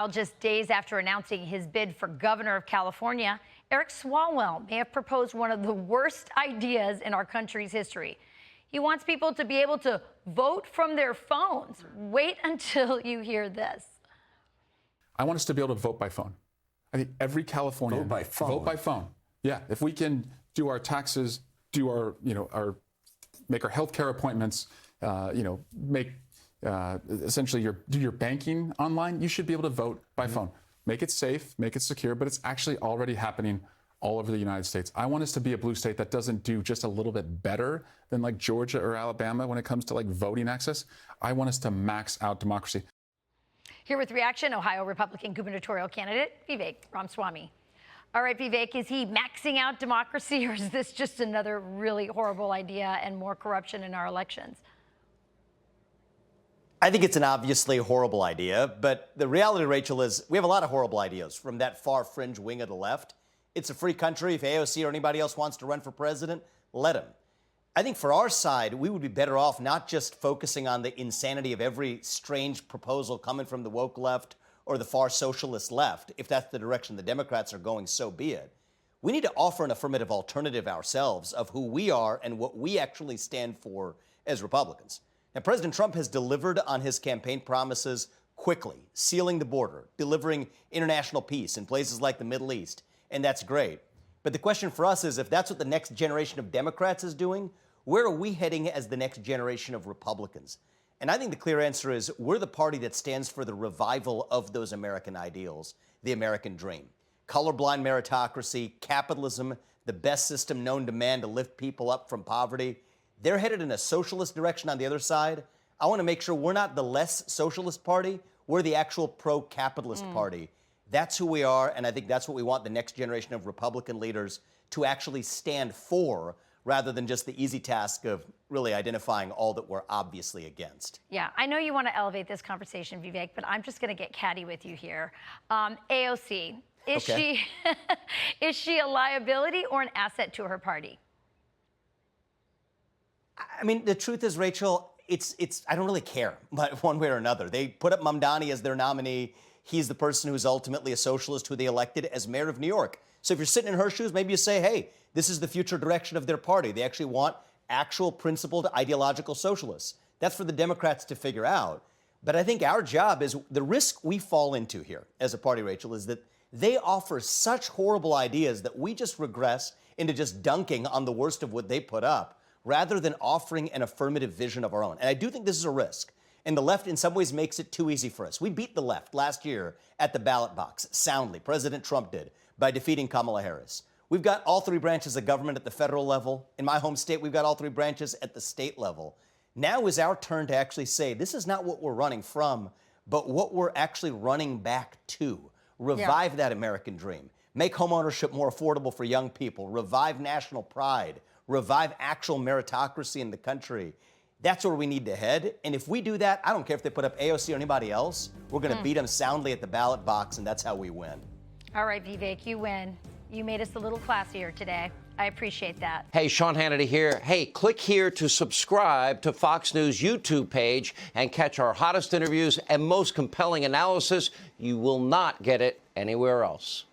Well, just days after announcing his bid for governor of California, Eric Swalwell may have proposed one of the worst ideas in our country's history. He wants people to be able to vote from their phones. Wait until you hear this. I want us to be able to vote by phone. I think every Californian vote by phone. Yeah, if we can do our taxes, do our make our healthcare appointments, make essentially do your banking online, you should be able to vote by phone. Make it safe, make it secure, but it's actually already happening all over the United States. I want us to be a blue state that doesn't do just a little bit better than like Georgia or Alabama when it comes to like voting access. I want us to max out democracy. Here with reaction, Ohio Republican gubernatorial candidate Vivek Ramaswamy. All right, Vivek, is he maxing out democracy, or is this just another really horrible idea and more corruption in our elections? I think it's an obviously horrible idea, but the reality, Rachel, is we have a lot of horrible ideas from that far fringe wing of the left. It's a free country. If AOC or anybody else wants to run for president, let them. I think for our side, we would be better off not just focusing on the insanity of every strange proposal coming from the woke left or the far socialist left. If that's the direction the Democrats are going, so be it. We need to offer an affirmative alternative ourselves of who we are and what we actually stand for as Republicans. Now, President Trump has delivered on his campaign promises quickly, sealing the border, delivering international peace in places like the Middle East, and that's great. But the question for us is, if that's what the next generation of Democrats is doing, where are we heading as the next generation of Republicans? And I think the clear answer is we're the party that stands for the revival of those American ideals, the American dream. Colorblind meritocracy, capitalism, the best system known to man to lift people up from poverty. They're headed in a socialist direction on the other side. I want to make sure we're not the less socialist party. We're the actual pro-capitalist party. That's who we are, and I think that's what we want the next generation of Republican leaders to actually stand for, rather than just the easy task of really identifying all that we're obviously against. Yeah, I know you want to elevate this conversation, Vivek, but I'm just going to get catty with you here. AOC, is she a liability or an asset to her party? I mean, the truth is, Rachel, I don't really care, but one way or another. They put up Mamdani as their nominee. He's the person who's ultimately a socialist who they elected as mayor of New York. So if you're sitting in her shoes, maybe you say, hey, this is the future direction of their party. They actually want actual principled ideological socialists. That's for the Democrats to figure out. But I think our job is the risk we fall into here as a party, Rachel, is that they offer such horrible ideas that we just regress into just dunking on the worst of what they put up, rather than offering an affirmative vision of our own. And I do think this is a risk. And the left, in some ways, makes it too easy for us. We beat the left last year at the ballot box, soundly. President Trump did, by defeating Kamala Harris. We've got all three branches of government at the federal level. In my home state, we've got all three branches at the state level. Now is our turn to actually say, this is not what we're running from, but what we're actually running back to. Revive that American dream. Make homeownership more affordable for young people. Revive national pride. Revive actual meritocracy in the country. That's where we need to head. And if we do that, I don't care if they put up AOC or anybody else, we're going to beat them soundly at the ballot box, and that's how we win. All right, Vivek, you win. You made us a little classier today. I appreciate that. Hey, Sean Hannity here. Hey, click here to subscribe to Fox News YouTube page and catch our hottest interviews and most compelling analysis. You will not get it anywhere else.